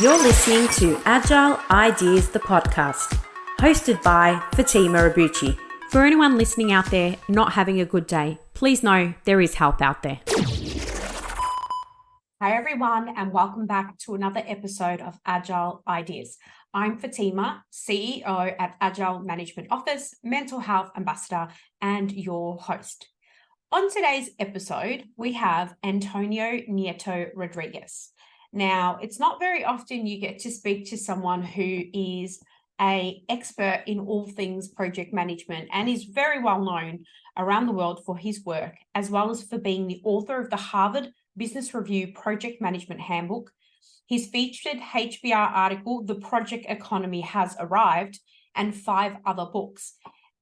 You're listening to Agile Ideas, the podcast, hosted by Fatima Abuchi. For anyone listening out there not having a good day, please know there is help out there. Hi everyone, and welcome back to another episode of Agile Ideas. I'm Fatima, CEO at Agile Management Office, Mental Health Ambassador, and your host. On today's episode, we have Antonio Nieto Rodriguez. Now, it's not very often you get to speak to someone who is an expert in all things project management and is very well known around the world for his work, as well as for being the author of the Harvard Business Review Project Management Handbook, his featured HBR article, The Project Economy Has Arrived, and 5 other books.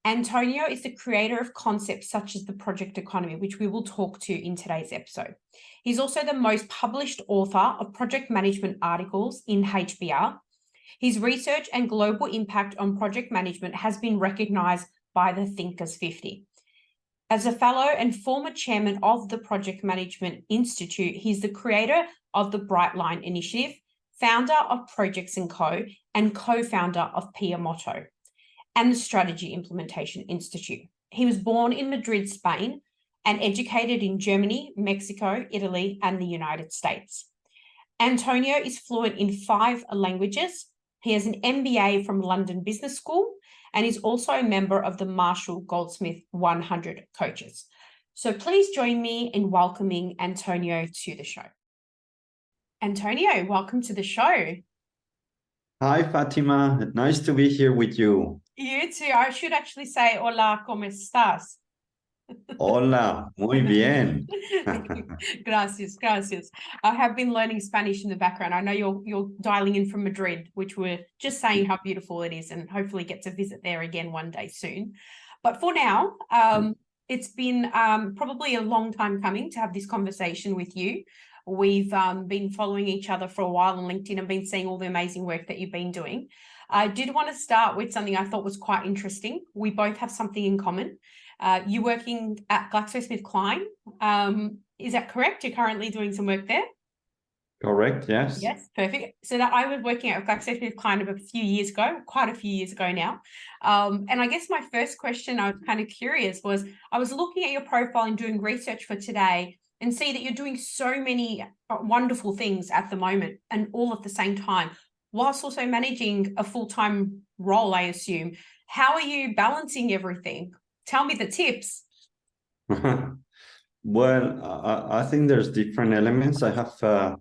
Antonio is the creator of concepts such as the project economy, which we will talk to in today's episode. He's also the most published author of project management articles in HBR. His research and global impact on project management has been recognized by the Thinkers 50. As a fellow and former chairman of the Project Management Institute, he's the creator of the Brightline Initiative, founder of Projects & Co., and co-founder of Pia Motto and the Strategy Implementation Institute. He was born in Madrid, Spain, and educated in Germany, Mexico, Italy, and the United States. Antonio is fluent in 5 languages. He has an MBA from London Business School and is also a member of the Marshall Goldsmith 100 Coaches. So please join me in welcoming Antonio to the show. Antonio, welcome to the show. Hi, Fatima. Nice to be here with you. You too. I should actually say, hola, ¿cómo estás? Hola, muy bien. Gracias. I have been learning Spanish in the background. I know you're dialing in from Madrid, which we're just saying how beautiful it is and hopefully get to visit there again one day soon. But for now, it's been probably a long time coming to have this conversation with you. We've been following each other for a while on LinkedIn and been seeing all the amazing work that you've been doing. I did want to start with something I thought was quite interesting. We both have something in common. You're working at GlaxoSmithKline. Is that correct? You're currently doing some work there? Correct, yes. Yes, perfect. So that I was working at GlaxoSmithKline quite a few years ago now. And I guess my first question, I was kind of curious, was I was looking at your profile and doing research for today and see that you're doing so many wonderful things at the moment and all at the same time, whilst also managing a full-time role, I assume. How are you balancing everything? Tell me the tips. Well, I think there's different elements. I have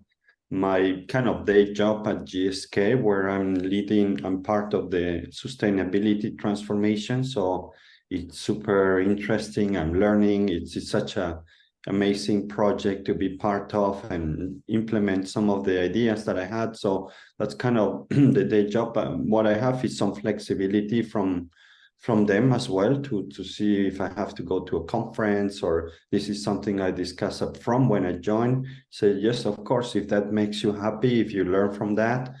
my kind of day job at GSK where I'm part of the sustainability transformation. So it's super interesting. I'm learning. It's such a amazing project to be part of and implement some of the ideas that I had. So that's kind of the day job. What I have is some flexibility from them as well to see if I have to go to a conference or this is something I discuss up front when I join. So yes, of course, if that makes you happy, if you learn from that,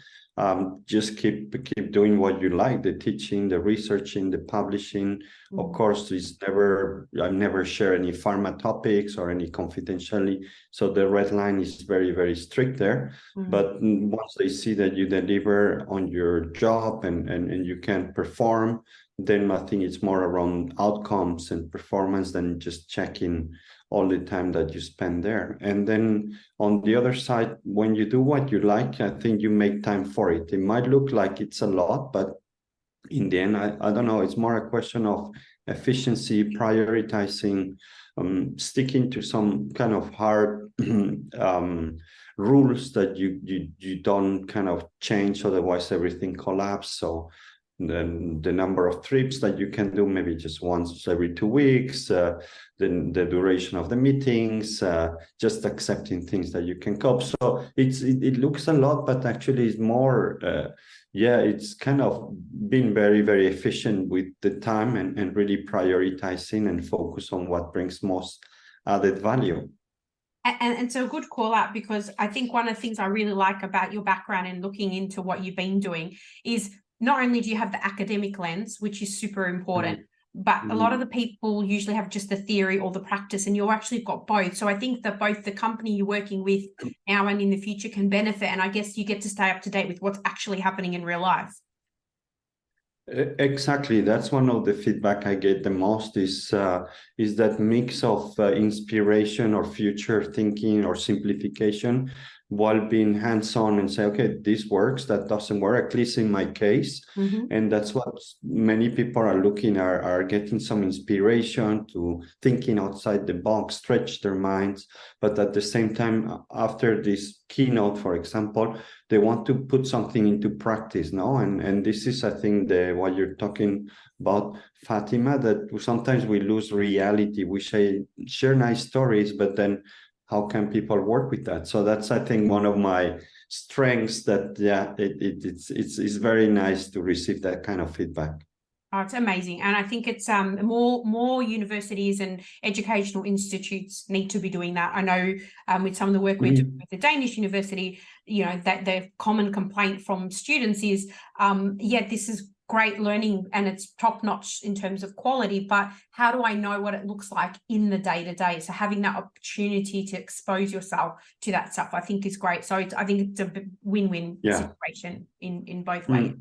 just keep doing what you like, the teaching, the researching, the publishing. Of course, I never share any pharma topics or any confidentiality. So the red line is very, very strict there. But once they see that you deliver on your job and you can perform, then I think it's more around outcomes and performance than just checking all the time that you spend there. And then on the other side, when you do what you like, I think you make time for it. It might look like it's a lot, but in the end, I don't know, it's more a question of efficiency, prioritizing, sticking to some kind of hard rules that you don't kind of change, otherwise everything collapses. So then the number of trips that you can do, maybe just once every 2 weeks, then the duration of the meetings, just accepting things that you can cope. So it looks a lot, but actually it's more, it's kind of been very, very efficient with the time and really prioritizing and focus on what brings most added value. And so a good call out, because I think one of the things I really like about your background and looking into what you've been doing is not only do you have the academic lens, which is super important, but a lot of the people usually have just the theory or the practice, and you've actually got both. So I think that both the company you're working with now and in the future can benefit, and I guess you get to stay up to date with what's actually happening in real life. Exactly. That's one of the feedback I get the most is that mix of inspiration or future thinking or simplification while being hands-on and say, okay, this works, that doesn't work, at least in my case. And that's what many people are looking, are getting some inspiration to thinking outside the box, stretch their minds. But at the same time, after this keynote, for example, they want to put something into practice now. And this is, I think, what you're talking about, Fatima, that sometimes we lose reality. We share nice stories, but then how can people work with that? So that's, I think, one of my strengths that, yeah, it's very nice to receive that kind of feedback. Oh, it's amazing. And I think it's more universities and educational institutes need to be doing that. I know with some of the work we're doing with the Danish university, you know, that the common complaint from students is, yeah, this is great learning and it's top notch in terms of quality, but how do I know what it looks like in the day-to-day? So having that opportunity to expose yourself to that stuff, I think is great. So I think it's a win-win situation in both ways.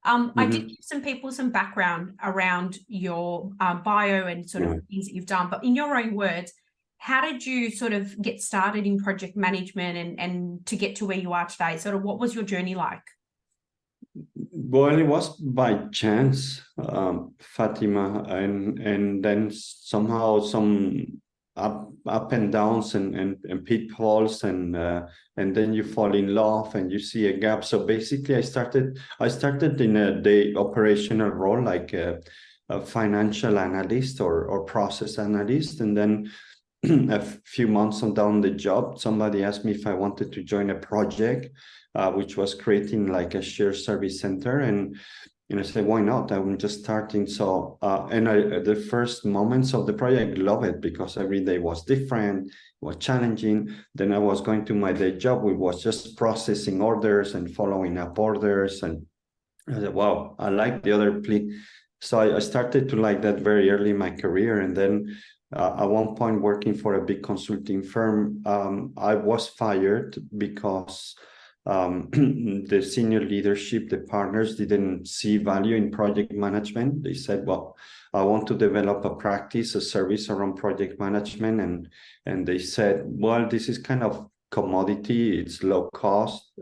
I did give some people some background around your bio and sort of things that you've done, but in your own words, how did you sort of get started in project management and to get to where you are today? Sort of what was your journey like? Well, it was by chance, Fatima, and then somehow some up and downs and pitfalls, and then you fall in love and you see a gap. So basically, I started in the operational role, like a financial analyst or process analyst, and then a few months on down the job, somebody asked me if I wanted to join a project, which was creating like a shared service center. And I said, why not? I'm just starting. So, the first moments of the project, love it because every day was different, was challenging. Then I was going to my day job. We was just processing orders and following up orders. And I said, wow, I like the other plea. So I started to like that very early in my career. And then at one point, working for a big consulting firm, I was fired because the senior leadership, the partners, didn't see value in project management. They said, well, I want to develop a practice, a service around project management. And they said, well, this is kind of commodity, it's low cost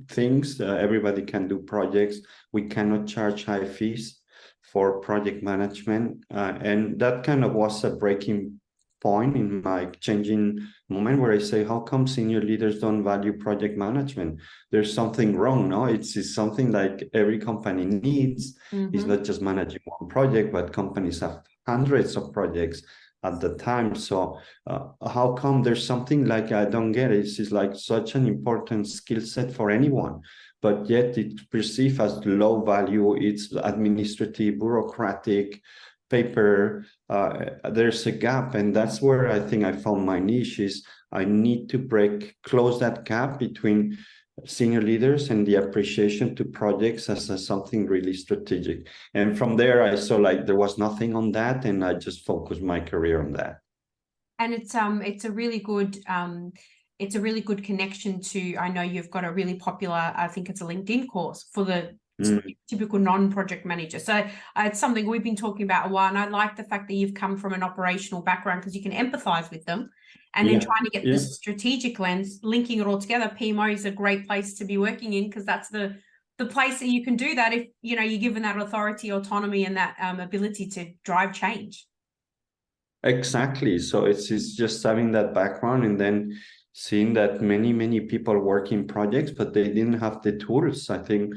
things. Everybody can do projects. We cannot charge high fees for project management. And that kind of was a breaking point in my changing moment where I say, how come senior leaders don't value project management? There's something wrong, no? It's something like every company needs. It's not just managing one project, but companies have hundreds of projects at the time. So how come there's something like, I don't get it. It's like such an important skill set for anyone, but yet it's perceived as low value. It's administrative, bureaucratic, paper. There's a gap, and that's where I think I found my niche. Is I need to close that gap between senior leaders and the appreciation to projects as something really strategic. And from there, I saw like there was nothing on that, and I just focused my career on that. And it's a really good connection to, I know you've got a really popular, I think it's a LinkedIn course for the typical non-project manager. So it's something we've been talking about a while, and I like the fact that you've come from an operational background because you can empathize with them, and then trying to get the strategic lens, linking it all together. PMO is a great place to be working in because that's the place that you can do that if you're given that authority, autonomy, and that ability to drive change. Exactly. So it's just having that background and then seeing that many people work in projects, but they didn't have the tools. I think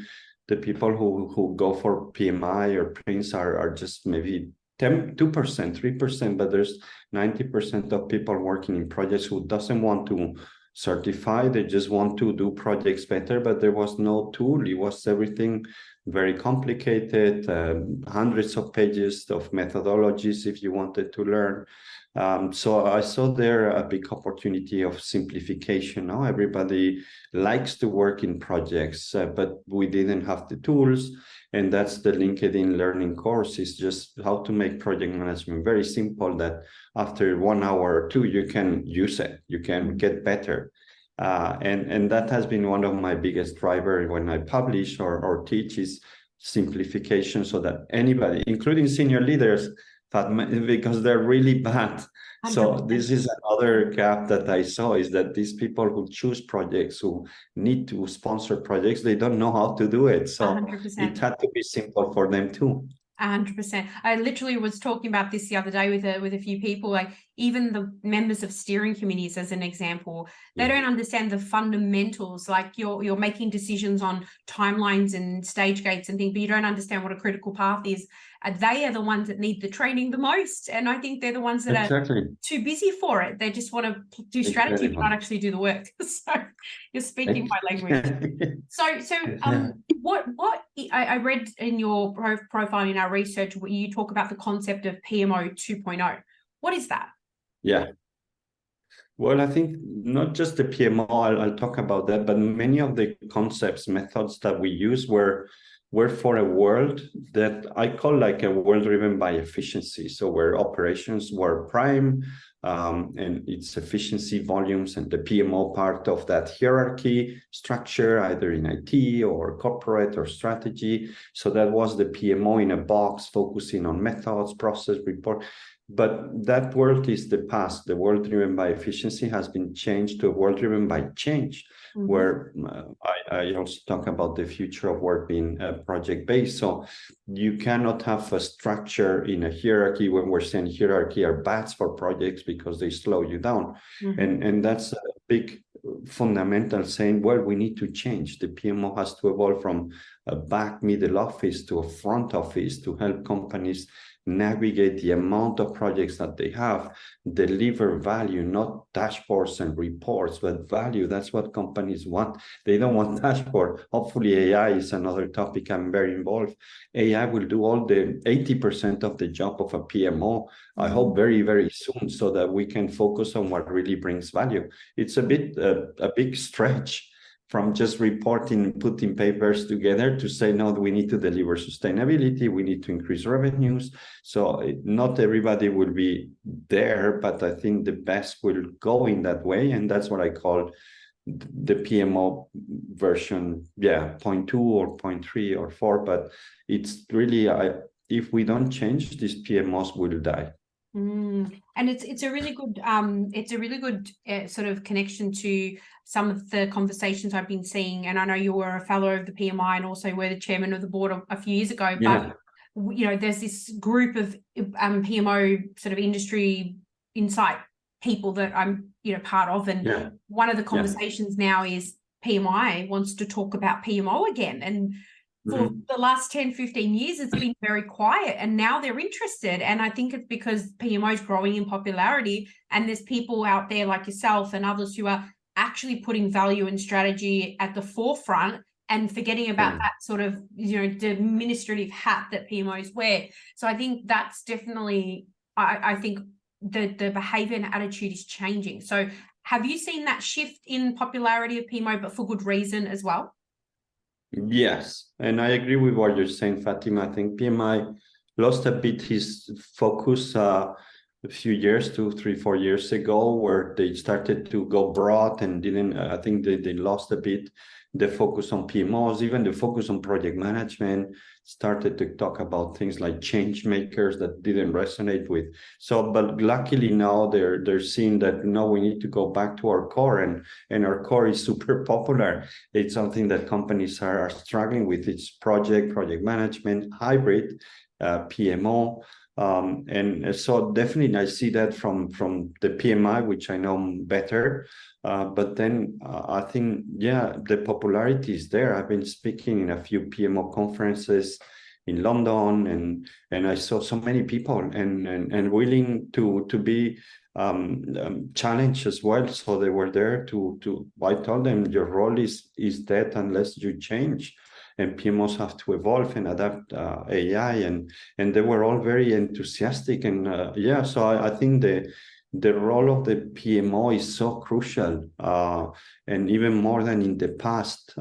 the people who go for PMI or Prince are just maybe 2%, 3%, but there's 90% of people working in projects who doesn't want to certify. They just want to do projects better, but there was no tool. It was everything very complicated, hundreds of pages of methodologies if you wanted to learn. So I saw there a big opportunity of simplification. Now everybody likes to work in projects, but we didn't have the tools. And that's the LinkedIn learning course, is just how to make project management very simple, that after 1 hour or two, you can use it, you can get better. And that has been one of my biggest drivers when I publish or teach, is simplification, so that anybody, including senior leaders, because they're really bad. So 100%. this is another gap that I saw, is that these people who choose projects, who need to sponsor projects, they don't know how to do it. So 100%. it had to be simple for them too. 100%. I literally was talking about this the other day with a few people, like even the members of steering committees, as an example, they don't understand the fundamentals. Like you're making decisions on timelines and stage gates and things, but you don't understand what a critical path is. They are the ones that need the training the most. And I think they're the ones that are too busy for it. They just want to do strategy, but not actually do the work. So you're speaking my language. What I read in your profile in our research, where you talk about the concept of PMO 2.0. What is that? Yeah. Well, I think not just the PMO, I'll talk about that, but many of the concepts, methods that we use were for a world that I call like a world driven by efficiency. So where operations were prime, and its efficiency, volumes, and the PMO part of that hierarchy structure, either in IT or corporate or strategy. So that was the PMO in a box, focusing on methods, process, report. But that world is the past. The world driven by efficiency has been changed to a world driven by change, where I also talk about the future of work being project-based. So you cannot have a structure in a hierarchy. When we're saying hierarchy are bad for projects because they slow you down. And that's a big fundamental saying, well, we need to change. The PMO has to evolve from a back middle office to a front office to help companies navigate the amount of projects that they have, deliver value, not dashboards and reports, but value. That's what companies want. They don't want dashboard. Hopefully AI is another topic I'm very involved. AI will do all the 80% of the job of a PMO, I hope very, very soon, so that we can focus on what really brings value. It's a big stretch from just reporting, putting papers together, to say, no, we need to deliver sustainability, we need to increase revenues. So not everybody will be there, but I think the best will go in that way. And that's what I call the PMO version, 0.2 or 0.3 or 4. But it's really, if we don't change, these PMOs will die. And it's a really good sort of connection to some of the conversations I've been seeing. And I know you were a fellow of the PMI and also were the chairman of the board a few years ago. But you know, there's this group of PMO sort of industry insight people that I'm part of, and one of the conversations now is PMI wants to talk about PMO again. And for the last 10, 15 years, it's been very quiet, and now they're interested. And I think it's because PMO is growing in popularity, and there's people out there like yourself and others who are actually putting value and strategy at the forefront and forgetting about that sort of, the administrative hat that PMOs wear. So I think that's definitely, I think the behavior and attitude is changing. So have you seen that shift in popularity of PMO, but for good reason as well? Yes, and I agree with what you're saying, Fatima. I think PMI lost a bit his focus a few years, 2, 3, 4 years ago, where they started to go broad and didn't, I think they lost a bit the focus on PMOs, even the focus on project management, started to talk about things like change makers that didn't resonate with. So, but luckily now they're seeing that, no, we need to go back to our core, and our core is super popular. It's something that companies are struggling with. It's project management, hybrid, PMO. And so definitely I see that from the PMI, which I know better. But then I think, the popularity is there. I've been speaking in a few PMO conferences in London, and I saw so many people and willing to be challenged as well. So they were there to I told them, your role is dead unless you change. and PMOs have to evolve and adapt AI, and they were all very enthusiastic. And yeah, so I think the role of the PMO is so crucial, and even more than in the past.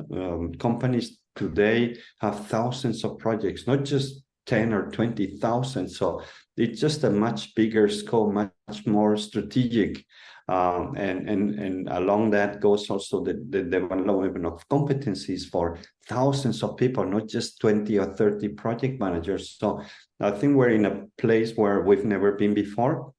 Companies today have thousands of projects, not just 10 or 20,000. So it's just a much bigger scope, much more strategic. And along that goes also the development of competencies for thousands of people, not just 20 or 30 project managers. So I think we're in a place where we've never been before.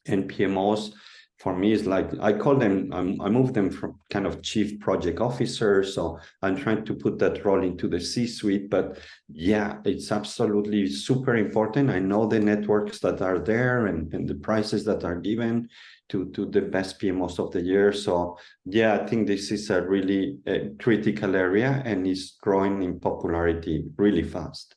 And PMOs, for me, is like, I call them, I move them from kind of chief project officer. So I'm trying to put that role into the C-suite. But yeah, it's absolutely super important. I know the networks that are there and the prizes that are given to the best PMOs of the year. So yeah, I think this is a really critical area and is growing in popularity really fast.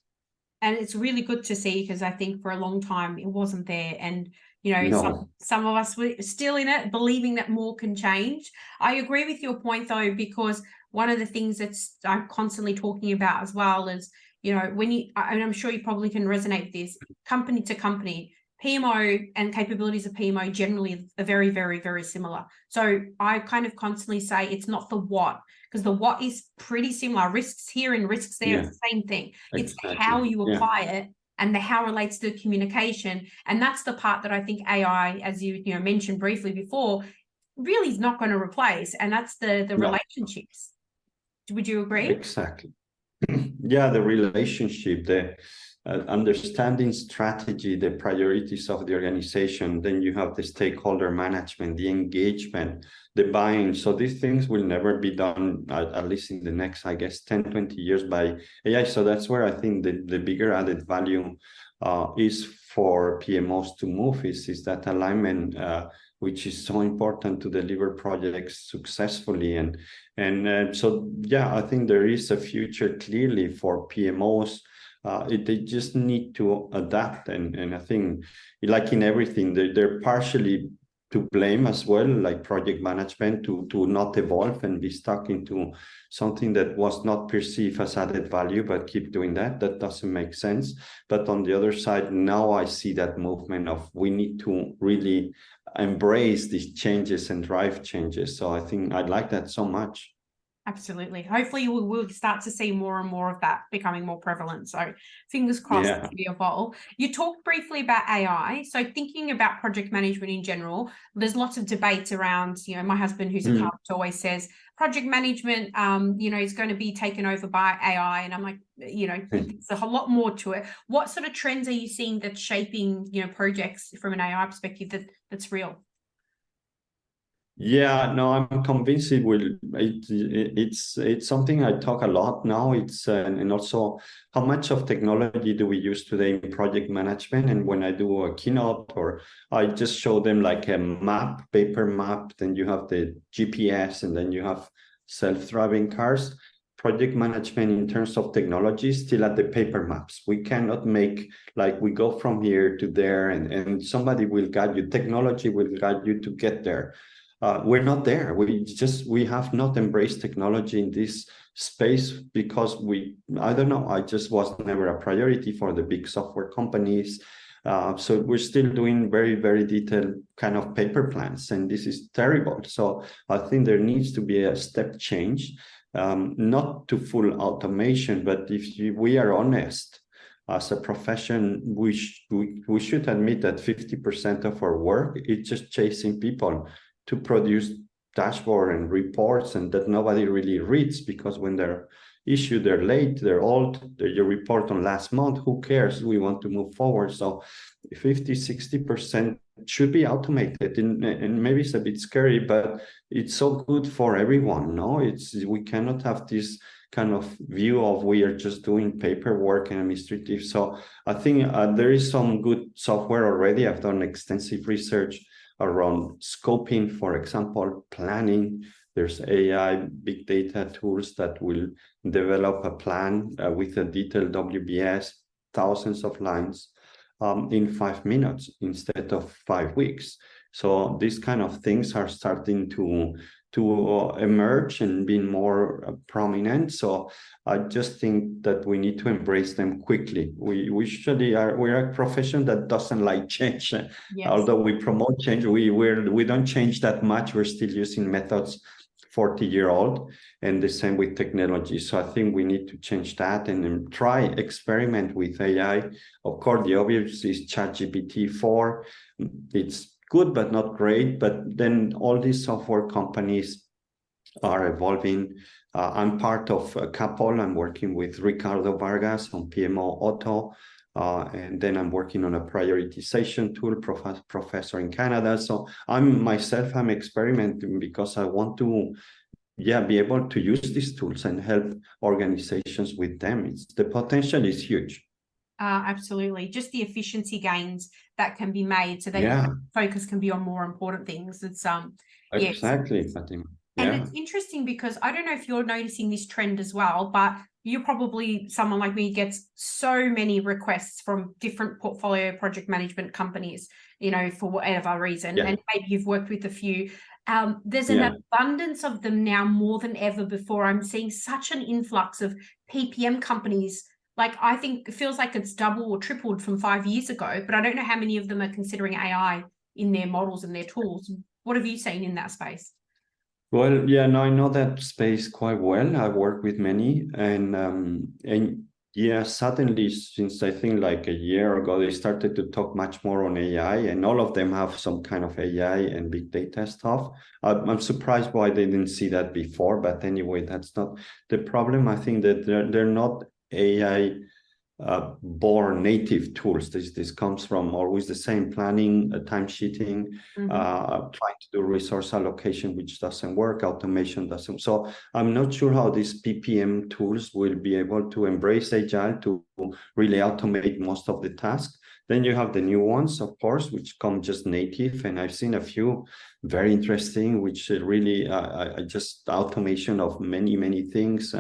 And it's really good to see, because I think for a long time it wasn't there. And you know, No. some of us were still in it, believing that more can change. I agree with your point, though, because one of the things that's I'm constantly talking about as well is, you know, when you, and I'm sure you probably can resonate with this, company to company, PMO and capabilities of PMO generally are very, very, very similar. So I kind of constantly say it's not the what, because the what is pretty similar. Risks here and risks there, Yeah, it's the same thing. It's exactly. how you apply it and the how relates to communication. And that's the part that I think AI, as you mentioned briefly before, really is not going to replace. And that's the relationships. Would you agree? Exactly. Yeah, the relationship, the understanding strategy, the priorities of the organization. Then you have the stakeholder management, the engagement, the buying. So these things will never be done, at least in the next, I guess, 10, 20 years by AI. So that's where I think the bigger added value is for PMOs to move, is that alignment, which is so important to deliver projects successfully. And so, yeah, I think there is a future clearly for PMOs. They just need to adapt. And I think, like in everything, they're partially to blame as well, like project management, to not evolve and be stuck into something that was not perceived as added value, but keep doing that. That doesn't make sense. But on the other side, now I see that movement of we need to really embrace these changes and drive changes. So I think I like that so much. Absolutely. Hopefully we'll start to see more and more of that becoming more prevalent. So fingers crossed as we evolve. You talked briefly about AI. So thinking about project management in general, there's lots of debates around, my husband, who's a carpenter, always says project management, is going to be taken over by AI. And I'm like, there's a whole lot more to it. What sort of trends are you seeing that's shaping, projects from an AI perspective that's real? Yeah, no, I'm convinced it will. It's something I talk a lot now. It's and also how much of technology do we use today in project management? And when I do a keynote, or I just show them like a map, paper map, then you have the GPS, and then you have self-driving cars. Project management in terms of technology is still at the paper maps. We cannot make like we go from here to there, and somebody will guide you. Technology will guide you to get there. We're not there. We have not embraced technology in this space because I don't know, I just was never a priority for the big software companies. So we're still doing very, very detailed kind of paper plans, and this is terrible. So I think there needs to be a step change, not to full automation, but if we are honest, as a profession, we should admit that 50% of our work is just chasing people to produce dashboard and reports, and that nobody really reads, because when they're issued, they're late, they're old, your report on last month, who cares? We want to move forward. So 50-60% should be automated, and maybe it's a bit scary, but it's so good for everyone. No, we cannot have this kind of view of we are just doing paperwork and administrative. So I think there is some good software already. I've done extensive research around scoping, for example, planning. There's AI, big data tools that will develop a plan with a detailed WBS, thousands of lines in 5 minutes instead of 5 weeks. So these kind of things are starting to emerge and be more prominent. So I just think that we need to embrace them quickly. We're a profession that doesn't like change. Yes. Although we promote change, we don't change that much. We're still using methods 40-year-old, and the same with technology. So I think we need to change that and then experiment with AI. Of course, the obvious is ChatGPT 4. It's good, but not great. But then all these software companies are evolving. I'm part of a couple. I'm working with Ricardo Vargas on PMO Auto. And then I'm working on a prioritization tool, professor in Canada. So I'm experimenting because I want to be able to use these tools and help organizations with them. The potential is huge. Absolutely. Just the efficiency gains that can be made so that focus can be on more important things. It's exactly, Fatima. And it's interesting because I don't know if you're noticing this trend as well, but you're probably someone like me gets so many requests from different portfolio project management companies, for whatever reason. And maybe you've worked with a few. There's an abundance of them now more than ever before. I'm seeing such an influx of PPM companies. Like, I think it feels like it's double or tripled from 5 years ago, but I don't know how many of them are considering AI in their models and their tools. What have you seen in that space? Well, no, I know that space quite well. I work with many, and suddenly, since I think like a year ago, they started to talk much more on AI, and all of them have some kind of AI and big data stuff. I'm surprised why they didn't see that before, but anyway, that's not the problem. I think that they're not AI born native tools. This comes from always the same planning, time sheeting, trying to do resource allocation, which doesn't work, automation doesn't. So I'm not sure how these PPM tools will be able to embrace Agile to really automate most of the tasks. Then you have the new ones, of course, which come just native. And I've seen a few very interesting, which really just automation of many, many things.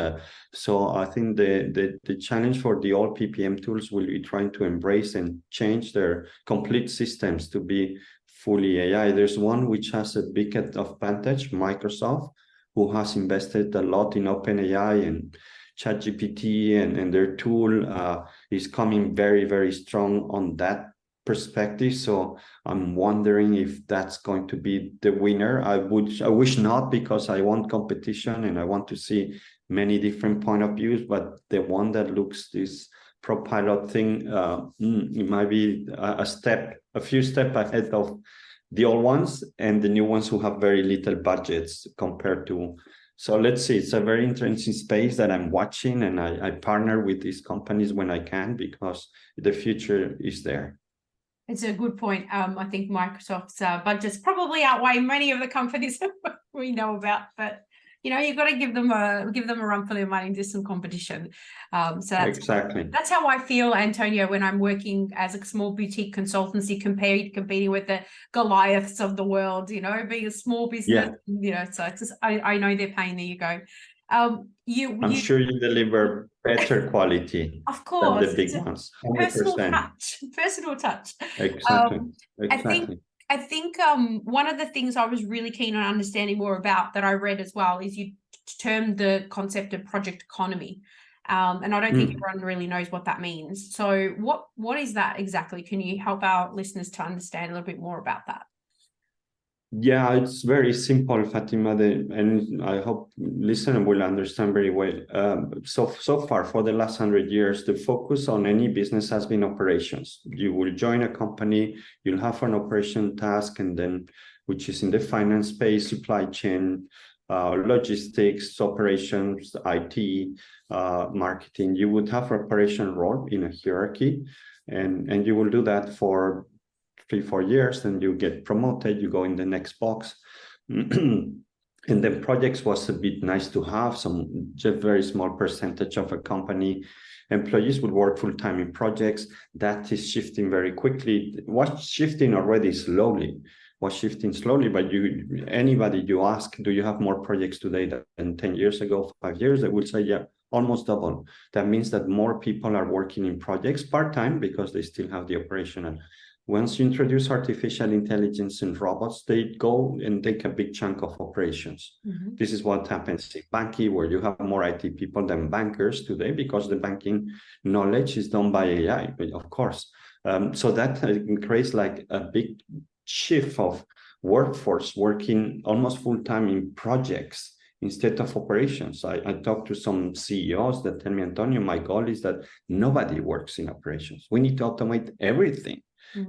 So I think the challenge for the old PPM tools will be trying to embrace and change their complete systems to be fully AI. There's one which has a big advantage, Microsoft, who has invested a lot in OpenAI and ChatGPT, and their tool is coming very, very strong on that perspective. So I'm wondering if that's going to be the winner. I wish not, because I want competition and I want to see many different point of views. But the one that looks this ProPilot thing, it might be a few steps ahead of the old ones and the new ones who have very little budgets compared to. So let's see, it's a very interesting space that I'm watching, and I partner with these companies when I can, because the future is there. It's a good point. I think Microsoft's budgets probably outweigh many of the companies we know about, but you've got to give them a run for their money and do some competition. So that's how I feel, Antonio, when I'm working as a small boutique consultancy competing with the Goliaths of the world, being a small business, so it's just, I know their pain. There you go. I'm sure you deliver better quality, of course, than the big ones. 100%. Personal touch. Exactly. I think one of the things I was really keen on understanding more about that I read as well is you termed the concept of project economy. And I don't think everyone really knows what that means. So what is that exactly? Can you help our listeners to understand a little bit more about that? Yeah, it's very simple, Fatima, and I hope listener will understand very well. So far, for the last 100 years, the focus on any business has been operations. You will join a company, you'll have an operation task, and then, which is in the finance space, supply chain, logistics, operations, IT, marketing. You would have an operation role in a hierarchy, and you will do that for 3-4 years, then you get promoted, you go in the next box. And then projects was a bit nice to have, just very small percentage of a company. Employees would work full-time in projects. That is shifting very quickly. Was shifting slowly, but anybody you ask, do you have more projects today than 10 years ago, 5 years? They will say, yeah, almost double. That means that more people are working in projects part-time because they still have the operational Once you introduce artificial intelligence and robots, they go and take a big chunk of operations. This is what happens in banking, where you have more IT people than bankers today, because the banking knowledge is done by AI, of course. So that creates like a big shift of workforce working almost full-time in projects instead of operations. I talked to some CEOs that tell me, Antonio, my goal is that nobody works in operations. We need to automate everything.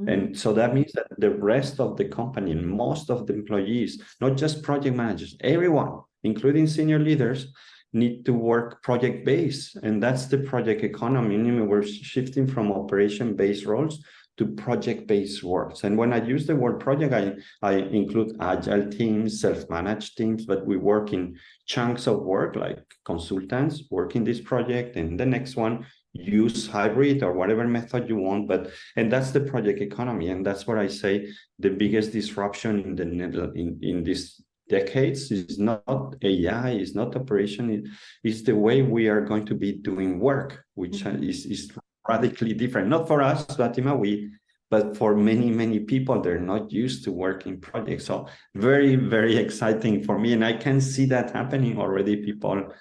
And so that means that the rest of the company and most of the employees, not just project managers, everyone, including senior leaders, need to work project-based. And that's the project economy. We're shifting from operation-based roles to project-based works. And when I use the word project, I include agile teams, self-managed teams, but we work in chunks of work, like consultants work in this project, and the next one use hybrid or whatever method you want. And that's the project economy. And that's what I say the biggest disruption in this decades is not AI, is not operation, is the way we are going to be doing work, which is radically different. Not for us, Fatima, but for many people, they're not used to working projects. So very, very exciting for me. And I can see that happening already. People,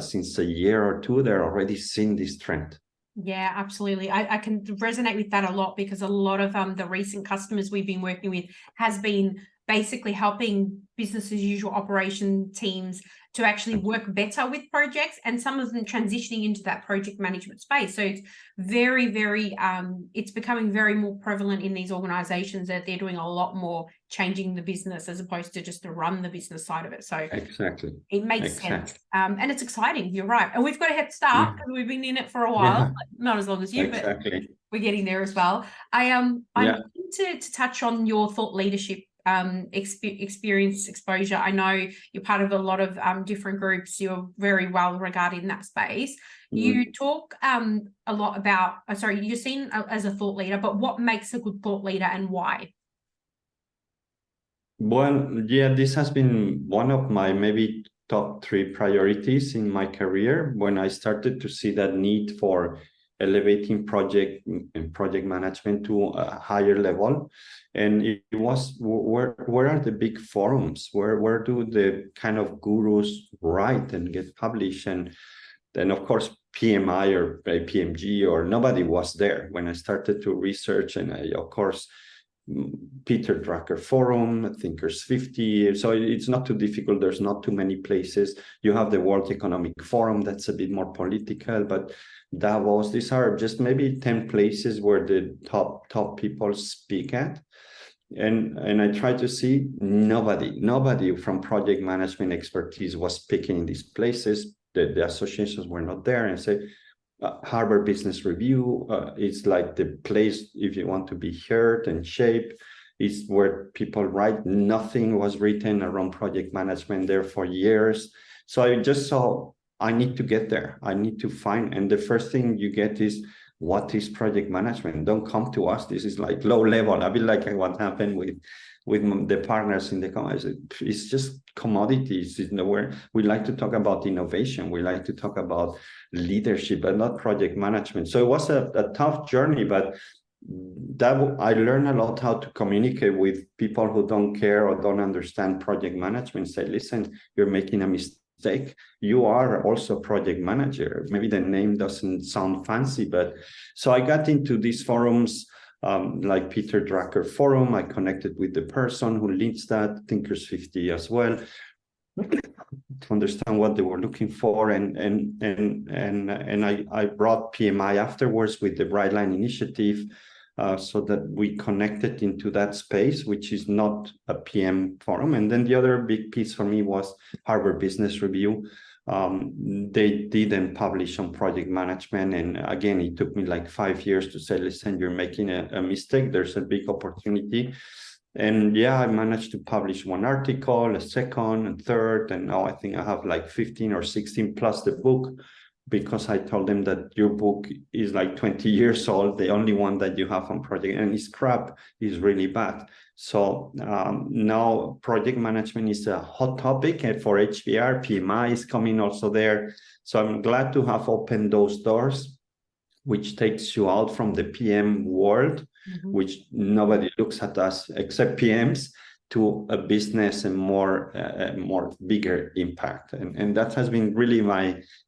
since a year or two, they're already seeing this trend. Yeah, absolutely. I can resonate with that a lot, because a lot of the recent customers we've been working with has been basically helping business as usual operation teams to actually work better with projects, and some of them transitioning into that project management space. So it's very, very, it's becoming very more prevalent in these organizations that they're doing a lot more changing the business as opposed to just to run the business side of it. So exactly, it makes sense. And it's exciting. You're right. And we've got a head start because we've been in it for a while, not as long as you, but we're getting there as well. I'm keen to touch on your thought leadership experience, exposure. I know you're part of a lot of different groups. You're very well regarded in that space. You talk a lot about, you're seen as a thought leader, but what makes a good thought leader and why? Well, yeah, this has been one of my maybe top 3 priorities in my career, when I started to see that need for elevating project management to a higher level. And it was, where are the big forums? Where do the kind of gurus write and get published? And then, of course, PMI or PMG or nobody was there when I started to research. And of course, Peter Drucker Forum, Thinkers 50. So it's not too difficult. There's not too many places. You have the World Economic Forum, that's a bit more political, but Davos, these are just maybe 10 places where the top people speak at. And I try to see nobody from project management expertise was speaking in these places. The associations were not there. And say, Harvard Business Review is like the place if you want to be heard and shaped. Is where people write. Nothing was written around project management there for years. So I just saw I need to get there. I need to find, and the first thing you get is, what is project management? Don't come to us. This is like low level. I feel like what happened with the partners in the company. It's just commodities. Where we like to talk about innovation. We like to talk about leadership, but not project management. So it was a tough journey, but that I learned a lot how to communicate with people who don't care or don't understand project management. Say, listen, you're making a mistake. You are also a project manager. Maybe the name doesn't sound fancy, but so I got into these forums, like Peter Drucker Forum. I connected with the person who leads that, Thinkers 50 as well, to understand what they were looking for, and I brought PMI afterwards with the Brightline initiative, so that we connected into that space, which is not a PM forum. And then the other big piece for me was Harvard Business Review. They didn't publish on project management, and again, it took me like 5 years to say, listen, you're making a mistake. There's a big opportunity. And yeah, I managed to publish 1 article, a second, and third, and now I think I have like 15 or 16 plus the book, because I told them that your book is like 20 years old. The only one that you have on project, and it's crap, is really bad. So now project management is a hot topic, and for HBR, PMI is coming also there. So I'm glad to have opened those doors. which takes you out from the PM world, which nobody looks at us except PMs, to a business and more bigger impact. And that has been really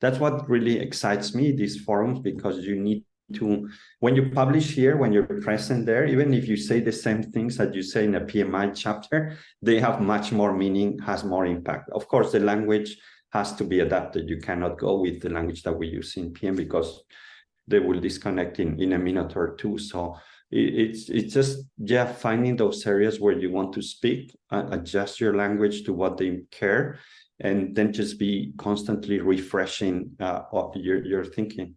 that's what really excites me, these forums, because you need to, when you publish here, when you're present there, even if you say the same things that you say in a PMI chapter, they have much more meaning, has more impact. Of course, the language has to be adapted. You cannot go with the language that we use in PM because they will disconnect in a minute or two. So it's just, yeah, finding those areas where you want to speak, adjust your language to what they care, and then just be constantly refreshing your thinking.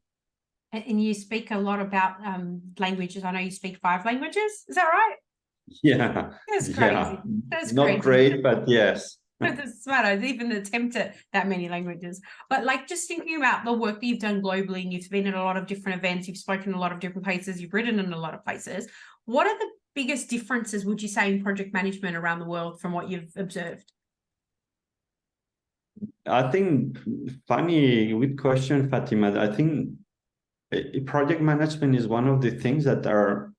And you speak a lot about languages. I know you speak 5 languages. Is that right? Yeah. That's crazy. Yeah. That's not crazy. Great, but yes. That's smart. I didn't even attempt at that many languages. But like, just thinking about the work that you've done globally, and you've been at a lot of different events, you've spoken in a lot of different places, you've written in a lot of places. What are the biggest differences, would you say, in project management around the world from what you've observed? I think, funny, good question, Fatima. I think project management is one of the things that are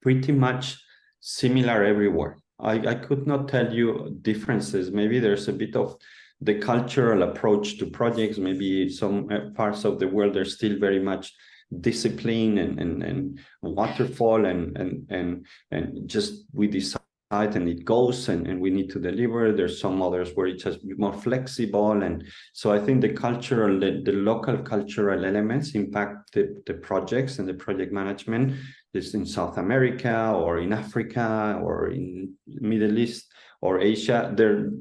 pretty much similar everywhere. I could not tell you differences. Maybe there's a bit of the cultural approach to projects. Maybe some parts of the world are still very much discipline and waterfall and just we decide and it goes and we need to deliver. There's some others where it's just more flexible. And so I think the local cultural elements impact the projects and the project management. This in South America or in Africa or in Middle East or Asia.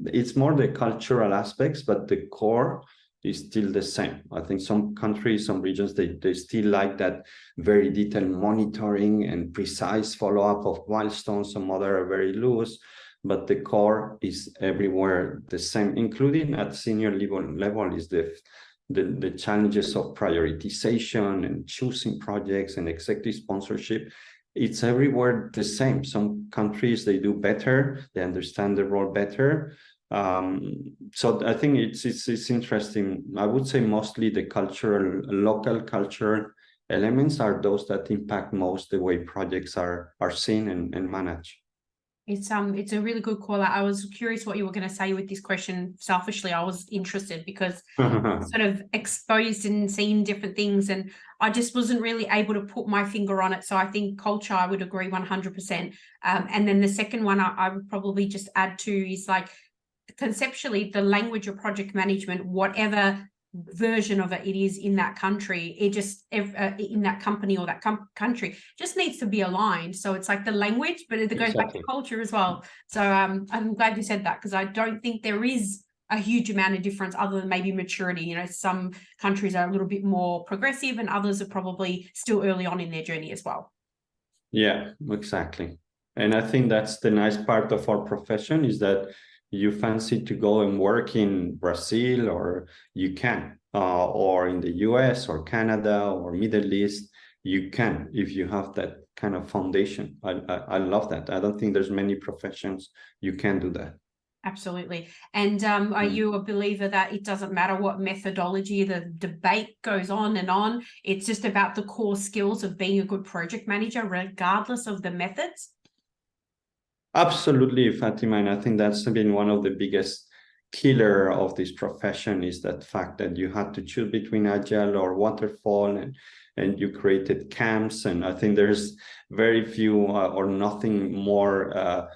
It's more the cultural aspects, but the core is still the same. I think some countries, some regions, they still like that very detailed monitoring and precise follow-up of milestones. Some other are very loose, but the core is everywhere the same, including at senior level is the challenges of prioritization and choosing projects and executive sponsorship. It's everywhere the same. Some countries, they do better, they understand the role better. So I think it's interesting. I would say mostly the local cultural elements are those that impact most the way projects are seen and managed. It's a really good call out. I was curious what you were going to say with this question. Selfishly, I was interested because sort of exposed and seen different things, and I just wasn't really able to put my finger on it. So I think culture, I would agree 100%. And then the second one I would probably just add to is like, conceptually, the language of project management, whatever version of it is in that country, it just in that company or that country just needs to be aligned. So it's like the language, but it goes back to culture as well. So I'm glad you said that, because I don't think there is a huge amount of difference other than maybe maturity. You know, some countries are a little bit more progressive and others are probably still early on in their journey as well. Yeah, exactly. And I think that's the nice part of our profession, is that you fancy to go and work in Brazil, or you can, or in the US or Canada or Middle East, you can, if you have that kind of foundation. I love that. I don't think there's many professions you can do that. Absolutely. And are you a believer that it doesn't matter what methodology, the debate goes on and on, it's just about the core skills of being a good project manager, regardless of the methods? Absolutely, Fatima, and I think that's been one of the biggest killer of this profession, is that fact that you had to choose between agile or waterfall, and you created camps. And I think there's very few or nothing more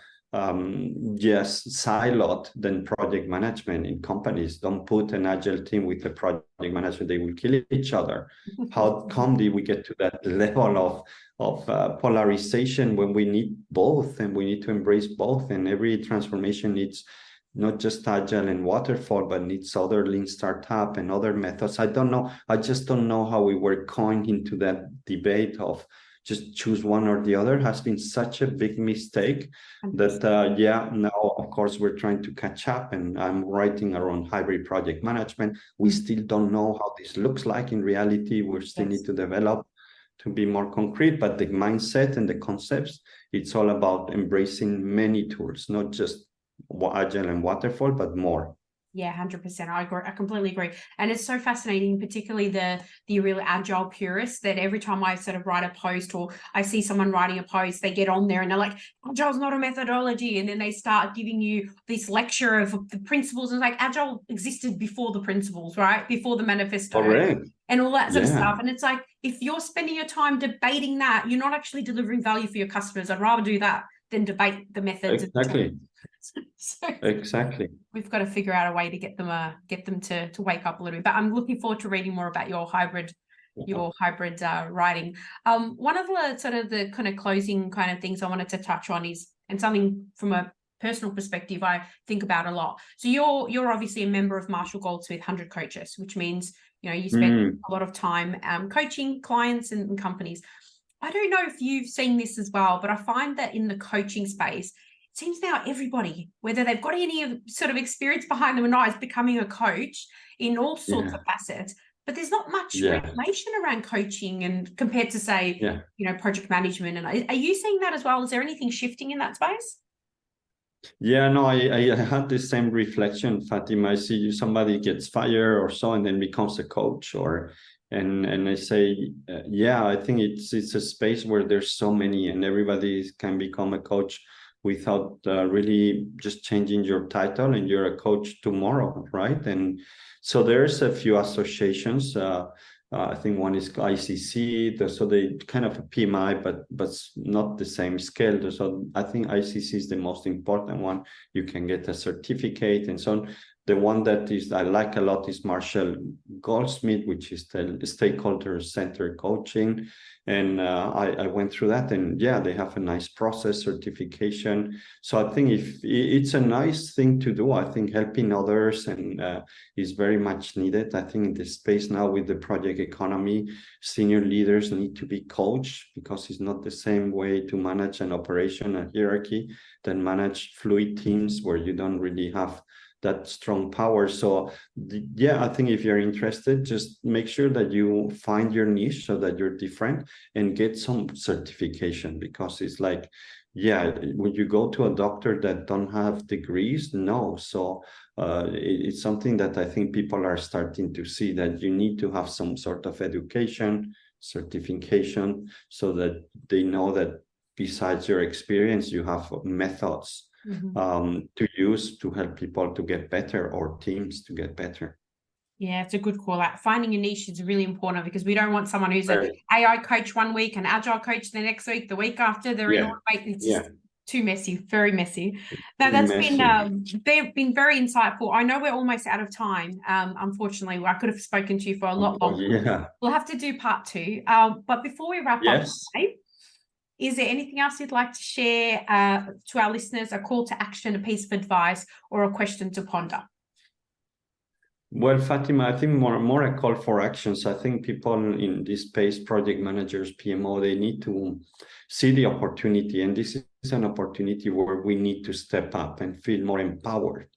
siloed than project management in companies. Don't put an agile team with a project manager, they will kill each other. How come did we get to that level of polarization when we need both, and we need to embrace both? And every transformation needs not just agile and waterfall, but needs other lean startup and other methods. I don't know. I just don't know how we were coined into that debate of just choose one or the other. Has been such a big mistake that, now, of course, we're trying to catch up, and I'm writing around hybrid project management. We still don't know how this looks like in reality. We still need to develop to be more concrete, but the mindset and the concepts, it's all about embracing many tools, not just agile and waterfall, but more. Yeah, 100%. I agree. I completely agree. And it's so fascinating, particularly the really agile purists, that every time I sort of write a post or I see someone writing a post, they get on there and they're like, agile's not a methodology. And then they start giving you this lecture of the principles. And like agile existed before the principles, right? Before the manifesto. Correct. And all that sort of Yeah. stuff. And it's like, if you're spending your time debating that, you're not actually delivering value for your customers. I'd rather do that than debate the methods. Exactly. So Exactly. we've got to figure out a way to get them to wake up a little bit. But I'm looking forward to reading more about your hybrid writing. One of the sort of the kind of closing kind of things I wanted to touch on is, and something from a personal perspective I think about a lot. So you're obviously a member of Marshall Goldsmith 100 Coaches, which means, you know, you spend a lot of time coaching clients and companies. I don't know if you've seen this as well, but I find that in the coaching space, it seems now everybody, whether they've got any sort of experience behind them or not, is becoming a coach in all sorts of facets. But there's not much information around coaching and compared to, say, you know, project management. And are you seeing that as well? Is there anything shifting in that space? Yeah, no, I had the same reflection, Fatima. I see somebody gets fired or so and then becomes a coach, and I say, yeah, I think it's a space where there's so many and everybody can become a coach without really just changing your title, and you're a coach tomorrow, right? And so there's a few associations. I think one is ICC, so they kind of a PMI, but not the same scale. So I think ICC is the most important one. You can get a certificate and so on. The one that I like a lot is Marshall Goldsmith, which is the stakeholder-centered coaching. And I went through that, and yeah, they have a nice process certification. So I think if it's a nice thing to do, I think helping others and is very much needed. I think in this space now with the project economy, senior leaders need to be coached, because it's not the same way to manage an operation, a hierarchy, than manage fluid teams where you don't really have that strong power. So yeah, I think if you're interested, just make sure that you find your niche so that you're different and get some certification, because it's like, yeah, when you go to a doctor that don't have degrees, no. So it's something that I think people are starting to see, that you need to have some sort of education, certification, so that they know that besides your experience, you have methods to use to help people to get better, or teams to get better. Yeah, it's a good call out. Finding a niche is really important, because we don't want someone who's an AI coach one week, an agile coach the next week, the week after they're in automate. It's just too messy, very messy. Now that's been very insightful. I know we're almost out of time. Unfortunately, I could have spoken to you for a lot longer. Yeah. We'll have to do part 2. But before we wrap up today, is there anything else you'd like to share to our listeners, a call to action, a piece of advice, or a question to ponder? Well, Fatima, I think more a call for actions. I think people in this space, project managers, PMO, they need to see the opportunity. And this is an opportunity where we need to step up and feel more empowered.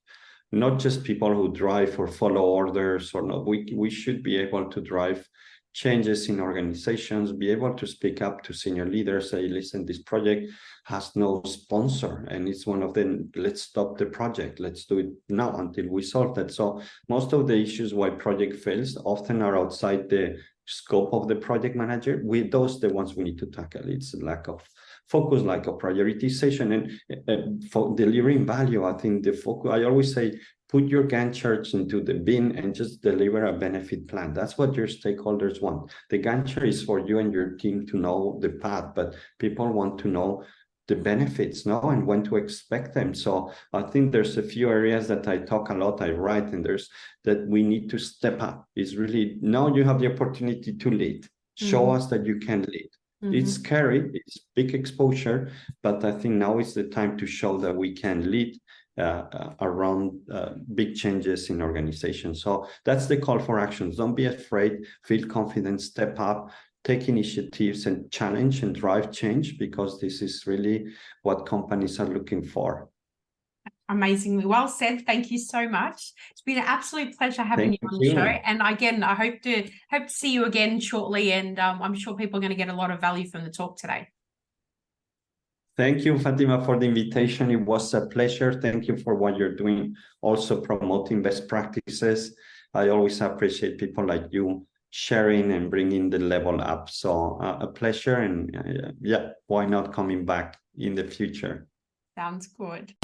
Not just people who drive or follow orders or not. We should be able to drive changes in organizations, be able to speak up to senior leaders, say, listen, this project has no sponsor, and it's one of them, let's stop the project, let's do it now until we solve that. So most of the issues why project fails often are outside the scope of the project manager. Those the ones we need to tackle. It's a lack of focus, lack of prioritization, and for delivering value. I think the focus, I always say, put your Gantt charts into the bin and just deliver a benefit plan. That's what your stakeholders want. The Gantt chart is for you and your team to know the path, but people want to know the benefits now and when to expect them. So I think there's a few areas that I talk a lot, I write, and there's that we need to step up. It's really, now you have the opportunity to lead. Show us that you can lead. It's scary, it's big exposure, but I think now is the time to show that we can lead around big changes in organizations. So that's the call for actions. Don't be afraid, feel confident, step up, take initiatives and challenge and drive change, because this is really what companies are looking for. Amazingly well said. Thank you so much. It's been an absolute pleasure having you on the show. And again, I hope to see you again shortly. And I'm sure people are going to get a lot of value from the talk today. Thank you, Fatima, for the invitation. It was a pleasure. Thank you for what you're doing, also promoting best practices. I always appreciate people like you sharing and bringing the level up. So a pleasure, and yeah, why not coming back in the future? Sounds good.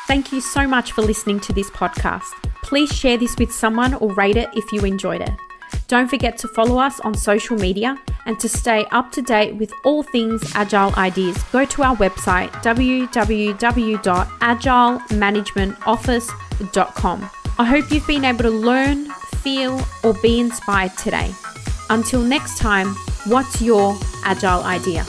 Thank you so much for listening to this podcast. Please share this with someone or rate it if you enjoyed it. Don't forget to follow us on social media, and to stay up to date with all things Agile Ideas, go to our website www.agilemanagementoffice.com. I hope you've been able to learn, feel, or be inspired today. Until next time, what's your Agile idea?